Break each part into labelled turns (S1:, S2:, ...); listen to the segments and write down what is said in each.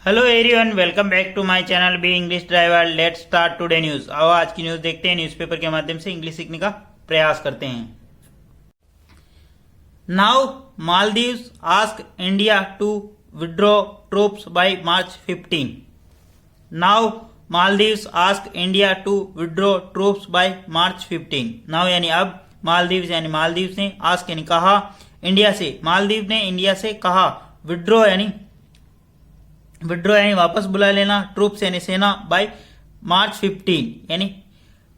S1: Hello everyone, welcome back to my channel be English driver. Let's start today news. आओ आज की news देखते हैं। न्यूज़पेपर के माध्यम से इंग्लिश सीखने का प्रयास करते हैं। Now Maldives ask India to withdraw troops by March 15। Now Maldives ask India to withdraw troops by March 15। Now यानी अब, मालदीव्स यानी मालदीव्स ने, आस्क यानी कहा, इंडिया से, मालदीव ने इंडिया से कहा, विड्रॉ यानी वापस बुला लेना, ट्रूप्स यानी सेना, बाय मार्च 15 यानी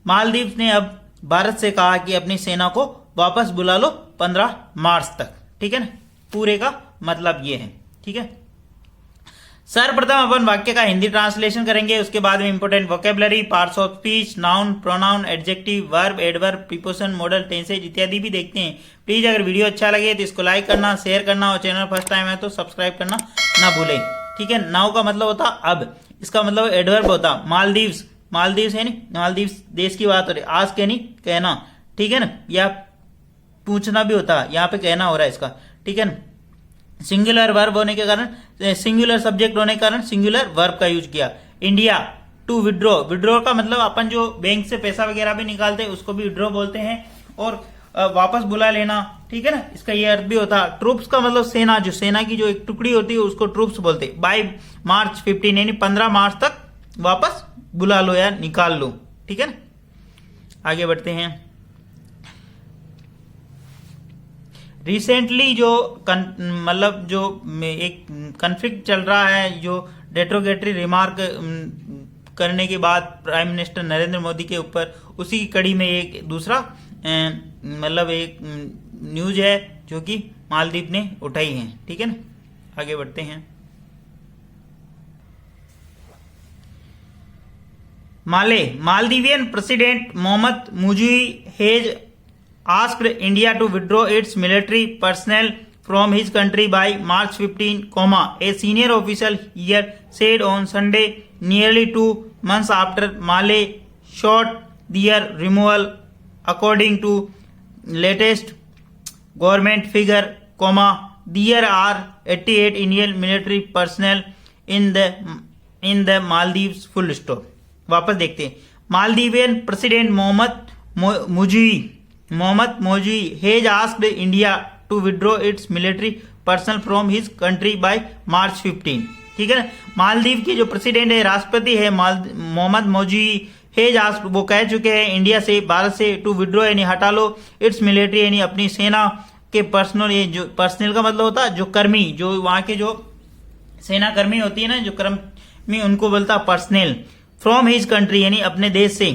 S1: मालदीव ने अब भारत से कहा कि अपनी सेना को वापस बुला लो 15 मार्च तक। ठीक है ना, पूरे का मतलब ये है। ठीक है, सर्वप्रथम अपन वाक्य का हिंदी ट्रांसलेशन करेंगे, उसके बाद में important vocabulary, parts of speech, noun, pronoun, adjective, verb, adverb, preposition, model, tenses इत्यादि भी देखते हैं। प्लीज अगर वीडियो अच्छा लगे तो इसको लाइक करना, शेयर करना और चैनल फर्स्ट टाइम है तो सब्सक्राइब करना ना भूलें। ठीक है, नाउ का मतलब होता अब, इसका मतलब एडवर्ब होता मालदीव्स। मालदीव्स है नी, मालदीव्स देश की बात हो रही, आज के नहीं कहना। ठीक है ना, या पूछना भी होता, यहाँ पे कहना हो रहा है इसका। ठीक है ना, सिंगुलर वर्ब होने के कारण, सिंगुलर सब्जेक्ट होने के कारण सिंगुलर वर्ब का यूज किया। इंडिया टू विड्रॉ, विड्रॉ का मतलब अपन जो बैंक से पैसा वगैरह भी निकालते हैं उसको भी विड्रॉ बोलते हैं, और वापस बुला लेना। ठीक है ना, इसका ये अर्थ भी होता। ट्रूप्स का मतलब सेना, जो सेना की जो एक टुकड़ी होती है उसको ट्रूप्स बोलते हैं। बाय मार्च 15 यानी 15 मार्च तक वापस बुला लो या निकाल लो। ठीक है ना, आगे बढ़ते हैं। रिसेंटली जो मतलब जो एक कन्फ्लिक्ट चल रहा है, जो डेट्रोगेटरी रिमार्क करने के बाद प्राइम मिनिस्टर नरेंद्र मोदी के ऊपर, उसी की कड़ी में एक दूसरा मतलब एक न्यूज है जो कि मालदीव ने उठाई है। ठीक है ना, आगे बढ़ते हैं। Maldivian president Mohamed Muizzu has asked India to withdraw its military personnel from his country by March 15, a senior official here said on Sunday, nearly 2 months after Mali shot their removal, according to latest government figure, there are 88 Indian military personnel in the Maldives, full stop। वापस देखते हैं। Maldivian president Mohamed Muizzu has asked India to withdraw its military personnel from his country by March 15। ठीक है ना, मालदीव के जो president है, राष्ट्रपति है मोहम्मद मोजी हैज आस्क्ड, वो कह चुके हैं इंडिया से, भारत से, टू विड्रॉ यानी हटा लो, इट्स मिलिट्री यानी अपनी सेना के पर्सनल, ये जो पर्सनल का मतलब होता है जो कर्मी, जो वहां के जो सेना कर्मी होती है ना, जो कर्मी, उनको बोलता पर्सनल, फ्रॉम हिज कंट्री यानी अपने देश से,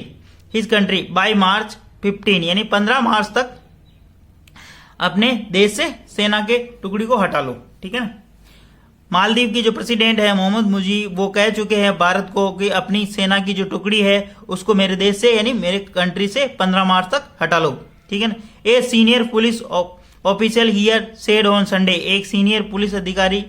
S1: हिज कंट्री, बाय मार्च 15 यानी 15 मार्च तक अपने देश से सेना के टुकड़ी को हटा लो। ठीक है ना, मालदीव की जो प्रेसिडेंट है मोहम्मद मुजी, वो कह चुके हैं भारत को कि अपनी सेना की जो टुकड़ी है उसको मेरे देश से यानी मेरे कंट्री से 15 मार्च तक हटा लो। ठीक है ना, a senior police official here said on Sunday, एक सीनियर पुलिस अधिकारी,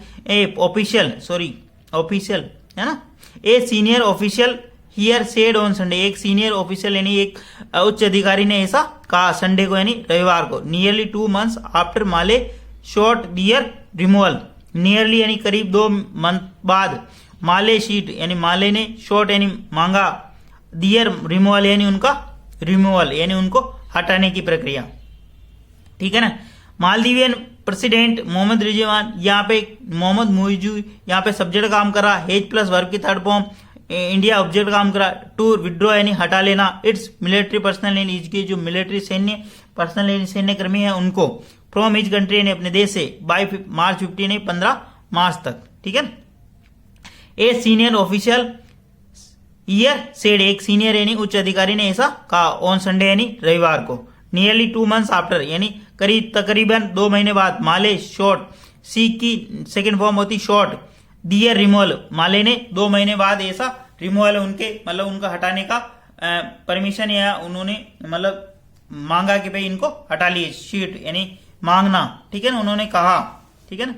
S1: ऑफिशियल है ना, a senior official here said on Sunday, एक सीनियर ऑफिशियल यानी एक उच्च अधिकारी ने ऐसा कहा संडे को यानी रविवार को। नियरली 2 months आफ्टर माले शॉट दियर रिमूवल, नियरली यानी करीब 2 मंथ बाद, माले शीट यानी माले ने, शॉट यानी मांगा, दियर रिमूवल यानी उनका रिमूवल यानी उनको हटाने की प्रक्रिया। ठीक है ना, मालदीवियन प्रेसिडेंट मोहम्मद रिजवान, यहाँ पे मोहम्मद मुइजू यहाँ पे सब्जेक्ट काम करा, हेज प्लस वर्ब की थर्ड फॉर्म, इंडिया ऑब्जेक्ट काम करा, टू विड्रॉ यानी हटा लेना, इट्स मिलिट्री पर्सनल यानी इसके जो मिलिट्री सैन्य पर्सनल यानी सैन्य कर्मी है उनको, फ्रॉम हिज कंट्री यानी अपने देश से, बाय मार्च 15 यानी 15 मार्च तक। ठीक है, a senior official year said, एक सीनियर यानी उच्च अधिकारी ने ऐसा कहा, ऑन संडे यानी रविवार को। नियरली 2 months आफ्टर यानी तकरीबन 2 महीने बाद, माले शॉट, सी की सेकेंड फॉर्म होती शॉट, दियर रिमूवल, माले ने 2 महीने बाद ऐसा रिमूवल उनके मतलब उनका हटाने का परमिशन या उन्होंने मतलब मांगा कि भाई इनको हटा लिए, शीट यानी मांगना। ठीक है ना, उन्होंने कहा। ठीक है ना,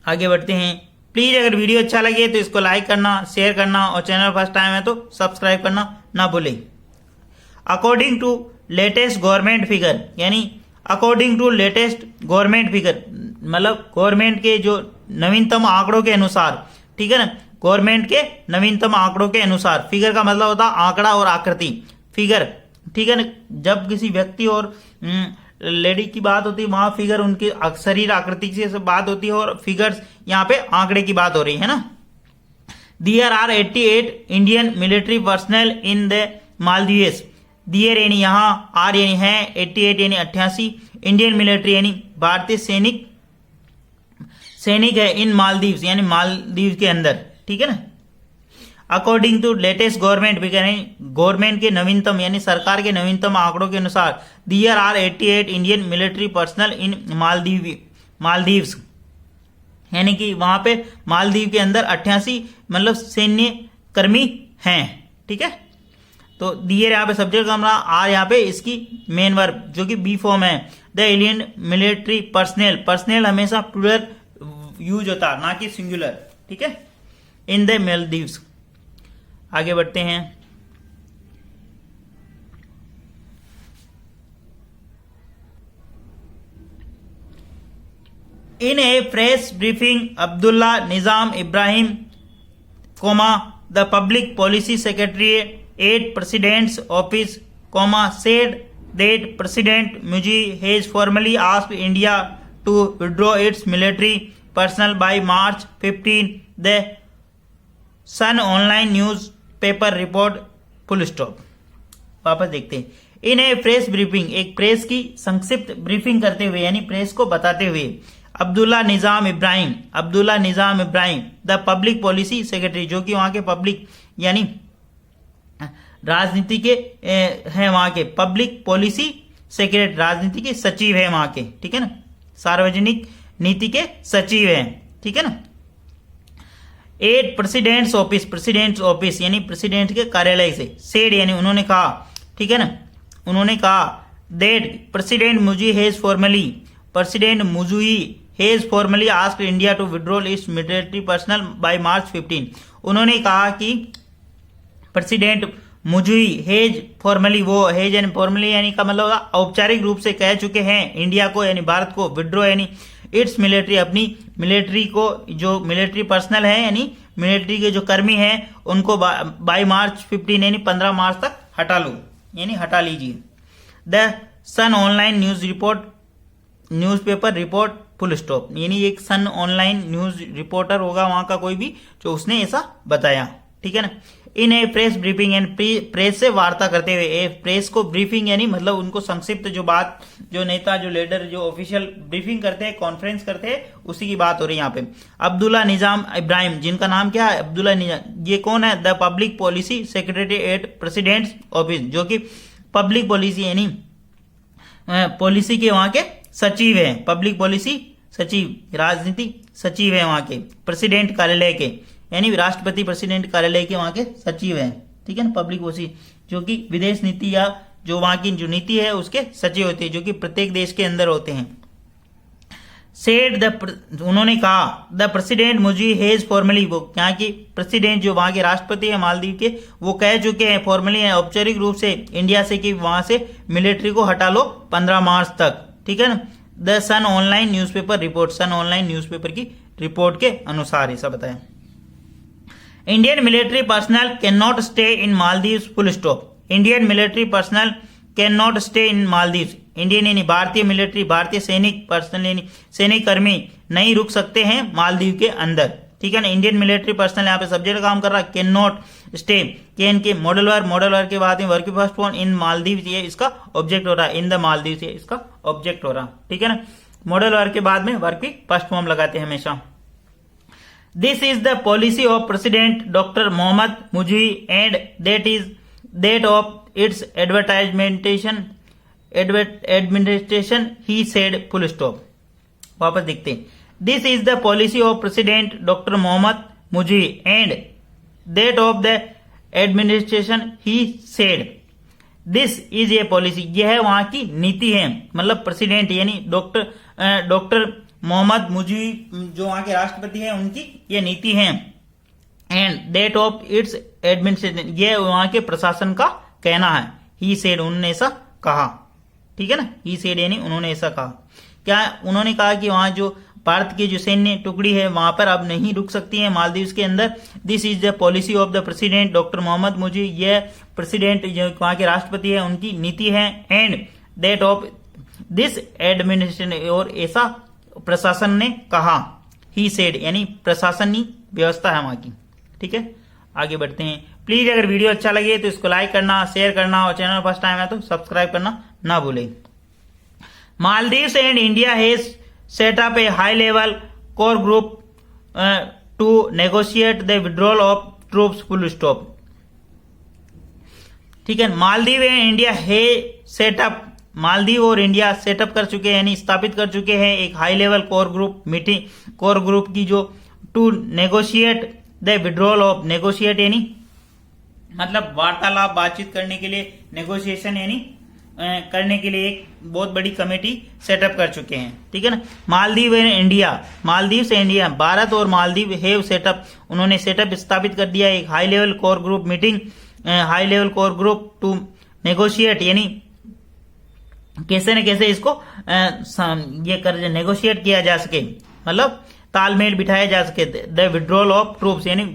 S1: आगे बढ़ते हैं। प्लीज अगर वीडियो अच्छा लगे तो इसको लाइक करना, शेयर करना और चैनल फर्स्ट टाइम है तो सब्सक्राइब करना ना भूलें। According to latest government figure यानी according to latest government figure मतलब गवर्नमेंट के जो नवीनतम आंकड़ों के अनुसार, ठीक है ना, गवर्नमेंट के नवीनतम आंकड़ों के अनुसार। फिगर का मतलब होता है आंकड़ा और आकृति, फिगर, ठीक है ना। जब किसी व्यक्ति और लेडी की बात होती है वहां फिगर उनकी शरीर आकृति से बात होती है, और फिगर्स यहाँ पे आंकड़े की बात हो रही है ना। There are 88 Indian military personnel in the Maldives. There यानी यहाँ, आर यानी है, 88 यानी 88 इंडियन मिलिट्री यानी भारतीय सैनिक है इन मालदीव्स यानी मालदीव के अंदर, ठीक है ना। अकॉर्डिंग टू लेटेस्ट गवर्नमेंट के नवीनतम यानी सरकार के नवीनतम आंकड़ों के अनुसार there are 88 Indian military personnel in Maldives, यानी कि वहां पे मालदीव के अंदर 88 मतलब सैन्य कर्मी हैं, ठीक है। तो दियर यहाँ पे सब्जेक्ट का हमारा, आर यहाँ पे इसकी मेन वर्ब जो कि बी फॉर्म है। द इंडियन मिलिट्री पर्सनल हमेशा प्लूरल यूज होता है, ना कि सिंगुलर, ठीक है, इन द मालदीव्स। आगे बढ़ते हैं। In a press briefing, Abdullah Nizam Ibrahim, the Public Policy Secretary at President's Office, said that President Mujib has formally asked India to withdraw its military personnel by March 15. The Sun online newspaper report. Full stop. वापस देखते हैं। इन ए press briefing, एक press की संक्षिप्त briefing करते हुए यानी press को बताते हुए Abdulla Nizam Ibrahim the public policy secretary, जो कि वहां के पब्लिक यानी राजनीति के हैं, वहां के पब्लिक पॉलिसी सेक्रेटरी राजनीति के सचिव है वहां के, ठीक है ना, सार्वजनिक नीति के सचिव हैं, ठीक है ना। एट प्रेसिडेंट्स ऑफिस यानी प्रेसिडेंट के कार्यालय से, सेड यानी उन्होंने कहा, ठीक है ना, उन्होंने कहा that president Muizzu has formally asked India to withdraw its military personnel by March 15। उन्होंने कहा कि प्रेसिडेंट मुजुई हैज फॉर्मली, वो हैज यानी फॉर्मली यानी का मतलब औपचारिक रूप से कह चुके हैं इंडिया को यानी भारत को, विड्रॉ यानी इट्स मिलिट्री, अपनी मिलिट्री को, जो मिलिट्री पर्सनल है यानी मिलिट्री के जो कर्मी हैं उनको बाय मार्च 15 यानी 15 मार्च तक हटा लो यानी हटा लीजिए। The Sun online newspaper report full stop, यानी एक सन ऑनलाइन न्यूज रिपोर्टर होगा वहां का कोई भी जो उसने ऐसा बताया, ठीक है ना। इन ए प्रेस ब्रीफिंग एंड प्रेस से वार्ता करते हुए, प्रेस को ब्रीफिंग यानी मतलब उनको संक्षिप्त जो बात, जो नेता, जो लीडर, जो ऑफिशियल ब्रीफिंग करते हैं, कॉन्फ्रेंस करते हैं, उसी की बात हो रही है यहाँ पे। अब्दुल्ला निजाम इब्राहिम, जिनका नाम क्या है, अब्दुल्ला निजाम, ये कौन है, the public policy secretary at president's office, जो कि पब्लिक पॉलिसी यानी पॉलिसी के वहां के सचिव है, पब्लिक पॉलिसी सचिव, राजनीति सचिव है वहां के, प्रेसिडेंट कार्यालय के यानी राष्ट्रपति प्रेसिडेंट कार्यालय के वहां के सचिव हैं, ठीक है ना। पब्लिक पॉलिसी जो कि विदेश नीति या जो वहां की जो नीति है उसके सचिव होते हैं, जो कि प्रत्येक देश के अंदर होते हैं। सेड उन्होंने कहा the president Muizzu has formally, वो यहाँ की प्रेसिडेंट जो वहां के राष्ट्रपति है मालदीव के, वो कह चुके हैं फॉर्मली औपचारिक रूप से इंडिया से कि वहां से मिलिट्री को हटा लो 15 मार्च तक, ठीक है ना। The Sun online newspaper report, Sun online newspaper की रिपोर्ट के अनुसार ऐसा बताया। Indian military personnel can not stay in Maldives full stop, Indian military personnel can not stay in Maldives, Indian यानी भारतीय मिलिट्री, भारतीय सैनिक पर्सनल यानी सैनिक कर्मी नहीं रुक सकते हैं मालदीव के अंदर, ठीक है ना। इंडियन मिलिट्री पर्सनल यहाँ पे सब्जेक्ट काम कर रहा है, कैन नॉट स्टे, कैन के मॉडल वर्क के बाद में work first form in Maldives, ये इसका ऑब्जेक्ट हो रहा है, इन द मालदीव ये इसका ऑब्जेक्ट हो रहा है, ठीक है ना। मॉडल वर्क के बाद में वर्क की फर्स्ट फॉर्म लगाते हैं हमेशा। This is the policy of President Dr. Mohammad Mujib and that of its administration, he said full stop। वापस देखते हैं। This is the policy of President Dr. Mohammad Mujib and that of the administration, he said। This is a policy, यह वहां की नीति है, मतलब president यानी डॉक्टर मोहम्मद मुजीब जो वहां के राष्ट्रपति हैं उनकी ये नीति है। And date of its administration, ये वहां के प्रशासन का कहना है। ही सेड, उन्होंने ऐसा कहा, ठीक है ना। ही सेड यानी उन्होंने ऐसा कहा। क्या उन्होंने कहा कि वहां जो भारत की जो सैन्य टुकड़ी है वहां पर अब नहीं रुक सकती है मालदीव के अंदर। This is the policy of the president doctor Mohamed Morsi, यह प्रेसिडेंट जो वहां के राष्ट्रपति है उनकी नीति है। And that of this administration, और ऐसा प्रशासन ने कहा, ही सेड यानी प्रशासनिक व्यवस्था है वहां की। ठीक है, आगे बढ़ते हैं। प्लीज अगर वीडियो अच्छा लगे तो इसको लाइक करना, शेयर करना, और चैनल फर्स्ट टाइम है तो सब्सक्राइब करना ना भूलें। Maldives and India has set up a high-level core group to negotiate the withdrawal of troops. Full stop. ठीक है, मालदीव एंड इंडिया है सेटअप, मालदीव और इंडिया सेटअप कर चुके हैं यानी स्थापित कर चुके हैं एक high level core group meeting, core group की जो to negotiate the withdrawal of, negotiate यानी मतलब वार्तालाप, बातचीत करने के लिए, नेगोशिएशन यानी करने के लिए एक बहुत बड़ी कमेटी सेटअप कर चुके हैं। ठीक है ना, मालदीव एंड इंडिया, मालदीव से इंडिया, भारत और मालदीव हैव सेटअप, उन्होंने सेटअप स्थापित कर दिया एक high level core group meeting, high level core group to negotiate यानी कैसे न कैसे इसको ये कर नेगोशिएट किया जा सके, मतलब तालमेल बिठाया जा सके। द विड्रॉल ऑफ ट्रूप्स यानी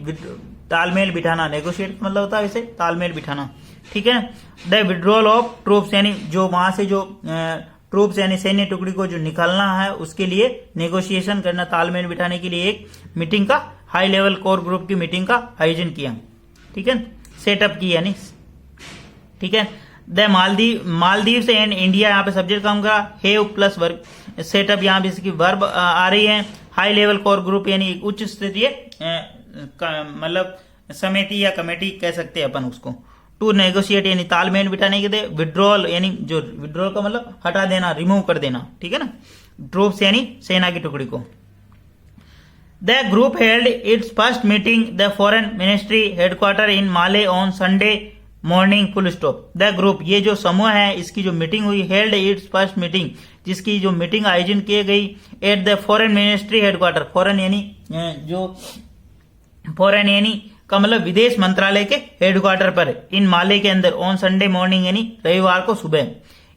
S1: तालमेल बिठाना, नेगोशिएट मतलब होता है इसे तालमेल बिठाना। ठीक है, द विड्रॉल ऑफ ट्रूप्स यानी जो वहां से जो ट्रूप्स यानी सैन्य टुकड़ी को जो निकालना है उसके लिए नेगोशिएशन करना, तालमेल बिठाने के लिए एक मीटिंग का, हाई लेवल कोर ग्रुप की मीटिंग का आयोजन किया। ठीक है, सेटअप की यानी। ठीक है, द मालदीव से एंड इंडिया, यहाँ पे सब्जेक्ट काम का हैव प्लस वर्ब, सेटअप यहाँ पे इसकी वर्ब आ रही है। हाई लेवल कोर ग्रुप यानी उच्च स्तरीय मतलब समिति या कमेटी कह सकते हैं अपन उसको। टू नेगोशिएट यानी तालमेल बिठाने के लिए, विड्रॉल यानी जो विड्रॉल का मतलब हटा देना, रिमूव कर देना। ठीक है ना, ट्रूप्स यानी सेना की टुकड़ी को। The group held it's first meeting the foreign ministry headquarter in Male on Sunday morning. Full stop. The group, ये जो समूह है इसकी जो मीटिंग हुई, हेल्ड इट्स फर्स्ट मीटिंग, जिसकी जो मीटिंग आयोजन की गई at the foreign ministry headquarter, foreign यानी जो फॉरेन यानी का मतलब विदेश मंत्रालय के हेडक्वार्टर पर, इन माले के अंदर, ऑन संडे मॉर्निंग यानी रविवार को सुबह।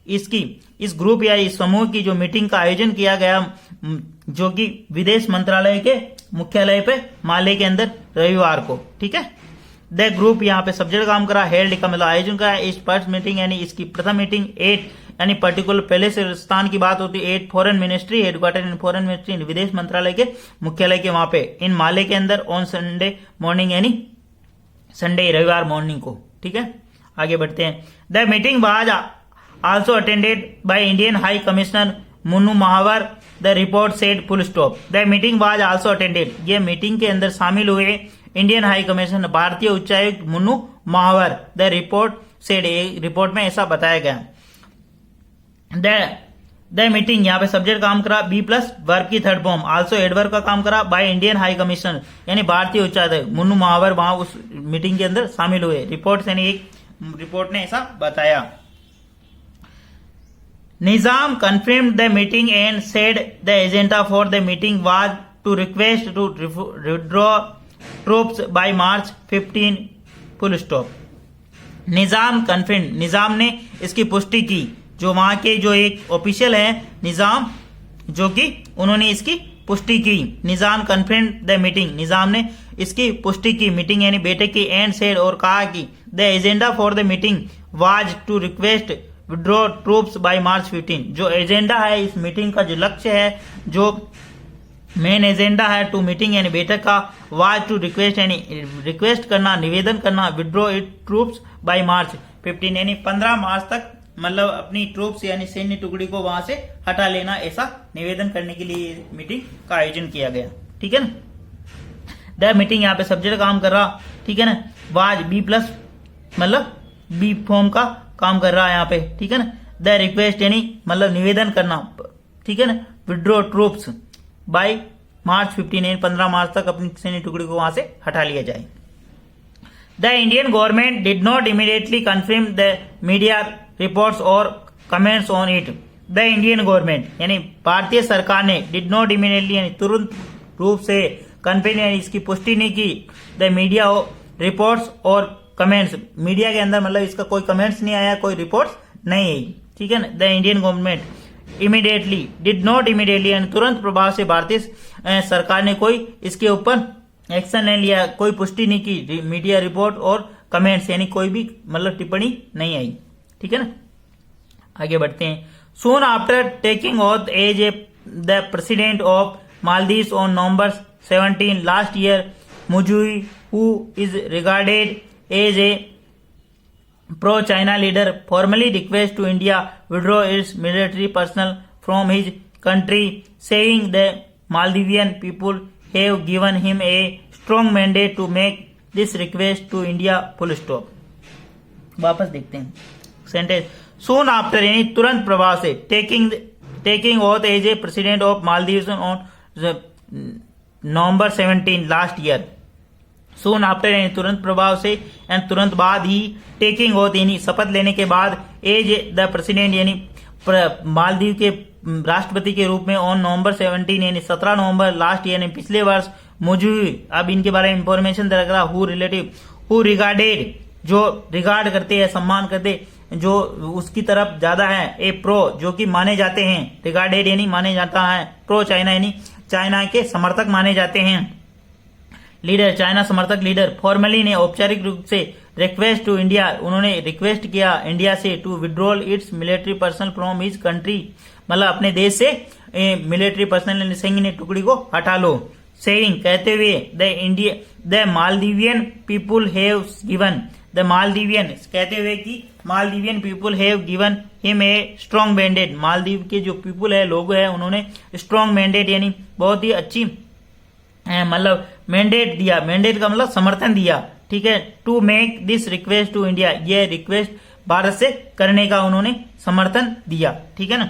S1: इस ग्रुप या इस समूह की जो मीटिंग का आयोजन किया गया जो कि विदेश मंत्रालय के मुख्यालय पे माले के अंदर रविवार को। ठीक है, द ग्रुप यहाँ पे सब्जेक्ट काम करा, हेल्ड का मतलब आयोजन करा, इस फर्स्ट मीटिंग यानी इसकी प्रथम मीटिंग एट यानी पर्टिकुलर पहले से स्थान की बात होती है, at foreign ministry headquarter in foreign ministry, विदेश मंत्रालय के मुख्यालय के वहां पे, इन माले के अंदर, ऑन संडे मॉर्निंग यानी संडे रविवार मॉर्निंग को। ठीक है, आगे बढ़ते हैं। The meeting was also attended by Indian high commissioner Munnu Mahawar, the report said. Full stop. The meeting was also attended, ये मीटिंग के अंदर शामिल हुए इंडियन हाई कमिश्नर भारतीय उच्चायुक्त मुन्नू महावर, द रिपोर्ट सेड, रिपोर्ट में ऐसा बताया गया। द मीटिंग यहाँ पे सब्जेक्ट काम करा, बी प्लस वर्ब की थर्ड फॉर्म, आल्सो एडवर्ब का काम करा, बाय इंडियन हाई कमिश्नर यानी भारतीय उच्चायुक्त मुन्नू महावर वहां उस मीटिंग के अंदर शामिल हुए। रिपोर्ट यानी एक रिपोर्ट ने ऐसा बताया। Nizam confirmed the meeting and said the agenda for the meeting was to request to withdraw troops by March 15। Full stop. Nizam confirmed, Nizam ने इसकी पुष्टि की, जो वहां के जो एक ऑफिशियल है निजाम, जो कि उन्होंने इसकी पुष्टि की। निजाम कन्फर्म्ड द मीटिंग, निजाम ने इसकी पुष्टि की, मीटिंग यानी बैठक की, एंड सेड और कहा कि the agenda for the meeting was to request withdraw troops by March 15, जो एजेंडा है इस मीटिंग का, जो लक्ष्य है, जो मेन एजेंडा है टू मीटिंग यानी बैठक का, वाज टू रिक्वेस्ट यानी रिक्वेस्ट करना, निवेदन करना, withdraw it troops by March 15 यानी 15 मार्च तक मतलब अपनी ट्रूप्स यानी सैन्य टुकड़ी को वहां से हटा लेना, ऐसा निवेदन करने के लिए मीटिंग का आयोजन किया गया। ठीक है ना, द मीटिंग यहाँ पे सब्जेक्ट काम कर रहा। ठीक है ना, वाज बी प्लस मतलब बी फॉर्म का काम कर रहा है यहाँ पे। ठीक है ना, द रिक्वेस्ट यानी मतलब निवेदन करना। ठीक है ना, विड्रॉ ट्रूप्स बाय मार्च 15 यानी 15 मार्च तक अपनी सैन्य टुकड़ी को वहां से हटा लिया जाए। The Indian government did not immediately confirm the media reports और comments on it. The Indian government यानी भारतीय सरकार ने डिड नॉट इमीडिएटली यानी तुरंत रूप से कंफर्म यानी इसकी पुष्टि नहीं की, द मीडिया रिपोर्ट्स और कमेंट्स, मीडिया के अंदर मतलब इसका कोई कमेंट्स नहीं आया, कोई रिपोर्ट्स नहीं आई। ठीक है ना, the Indian government immediately did not immediately यानी तुरंत प्रभाव से भारतीय सरकार ने कोई इसके ऊपर एक्शन नहीं लिया, कोई पुष्टि नहीं की, मीडिया रिपोर्ट और कमेंट्स यानी कोई भी मतलब टिप्पणी नहीं आई। ठीक है ना, आगे बढ़ते हैं। Soon after taking oath as a the president of Maldives on November 17 last year, Muizzu who is regarded as a pro-China leader formally request to India withdraw its military personnel from his country, saying the Maldivian people have given him a strong mandate to make this request to India. Full stop. वापस देखते हैं sentence. soon after यानी तुरंत प्रभाव से, taking oath as a president of Maldives on November 17 last year, soon after यानी तुरंत प्रभाव से एंड तुरंत बाद ही, टेकिंग ओथ यानी शपथ लेने के बाद, एज द प्रेसिडेंट यानी मालदीव के राष्ट्रपति के रूप में ऑन नवंबर 17 यानी 17 नवंबर लास्ट यानी पिछले वर्ष, मुजुई अब इनके बारे में इंफॉर्मेशन दे रहा, हु रिगार्डेड जो रिगार्ड करते हैं, सम्मान करते, जो उसकी तरफ ज्यादा है, ए प्रो जो कि माने जाते हैं, रिगार्डेड यानी माने जाता है, प्रो चाइना यानी चाइना के समर्थक माने जाते हैं, लीडर चाइना समर्थक लीडर, फॉर्मली ने औपचारिक रूप से, रिक्वेस्ट टू इंडिया उन्होंने रिक्वेस्ट किया इंडिया से, to withdrawal its military personnel from his country मतलब अपने देश से मिलिट्री पर्सनल सैन्य टुकड़ी को हटा लो, सेइंग कहते हुए, the Maldivian people have given, the Maldivian कहते हुए कि Maldivian people have given him a strong mandate, Maldives के जो पीपुल है लोग है उन्होंने स्ट्रॉन्ग मैंडेट यानी बहुत ही अच्छी मतलब मैंडेट दिया, मैंडेट का मतलब समर्थन दिया। ठीक है, to make this request to India, ये रिक्वेस्ट भारत से करने का उन्होंने समर्थन दिया। ठीक है ना,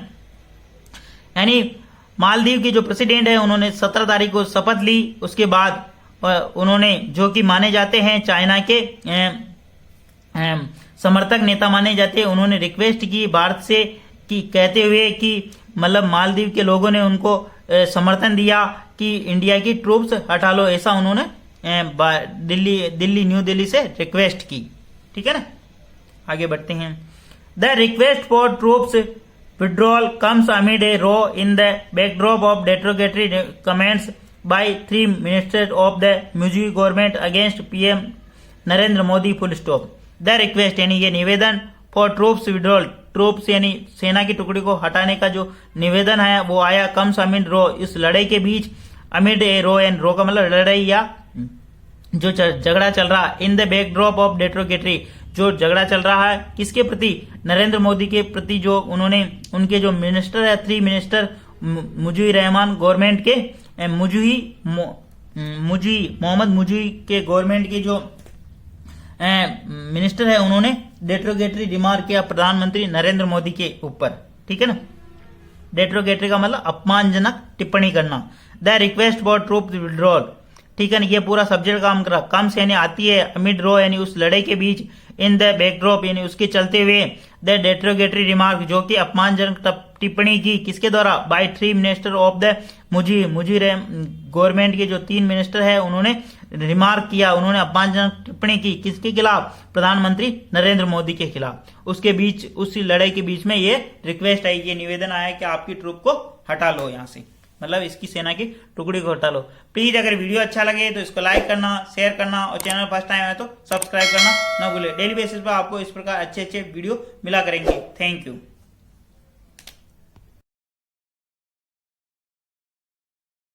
S1: यानी मालदीव के जो प्रेसिडेंट है उन्होंने 17 तारीख को शपथ ली, उसके बाद उन्होंने जो कि माने जाते हैं चाइना के समर्थक नेता माने जाते हैं, उन्होंने रिक्वेस्ट की भारत से कि कहते हुए कि मतलब मालदीव के लोगों ने उनको समर्थन दिया कि इंडिया की ट्रूप्स हटा लो, ऐसा उन्होंने न्यू दिल्ली से रिक्वेस्ट की। ठीक है ना, आगे बढ़ते हैं। The request for troops withdrawal comes amid a row in the backdrop of derogatory comments by 3 ministers of the Muizzu government against PM Narendra Modi. Full stop. The request यानी ये निवेदन, फॉर ट्रूप्स विड्रॉल ट्रूप्स यानी सेना की टुकड़ी को हटाने का जो निवेदन है वो आया, कम्स अमिड रो इस लड़ाई के बीच, अमिड ए रो एंड रो का मतलब लड़ाई या जो झगड़ा चल रहा, इन द बैकड्रॉप ऑफ डेट्रोगेटरी जो झगड़ा चल रहा है किसके प्रति, नरेंद्र मोदी के प्रति, जो उन्होंने उनके जो मिनिस्टर है 3 मिनिस्टर मुजुई रहमान गवर्नमेंट के मोहम्मद मुजुई के गवर्नमेंट के जो मिनिस्टर है उन्होंने डेट्रोगेटरी रिमार्क किया प्रधानमंत्री नरेंद्र मोदी के ऊपर। ठीक है ना, डेट्रोगेटरी का मतलब अपमानजनक टिप्पणी करना। The request for troop withdrawal, ठीक है ना, ये पूरा सब्जेक्ट काम कर रहा, कम्स यानी आती है, अमिड रो यानी उस लड़ाई के बीच, इन द बैकड्रॉप यानी उसके चलते हुए, द डेट्रोगेटरी रिमार्क जो कि अपमानजनक टिप्पणी की किसके द्वारा, by 3 minister of the Muizzu government के जो 3 मिनिस्टर है उन्होंने रिमार्क किया, उन्होंने अपमानजनक टिप्पणी की किसके खिलाफ, प्रधानमंत्री नरेंद्र मोदी के खिलाफ। उसके बीच उसी लड़ाई के बीच में ये रिक्वेस्ट आई, ये निवेदन आया कि आपकी ट्रूप को हटा लो यहाँ से, मतलब इसकी सेना की टुकड़ी को हटा लो। प्लीज अगर वीडियो अच्छा लगे तो इसको लाइक करना, शेयर करना और चैनल फर्स्ट टाइम है तो सब्सक्राइब करना ना भूले। डेली बेसिस पर आपको इस प्रकार अच्छे वीडियो मिला करेंगे। Thank you.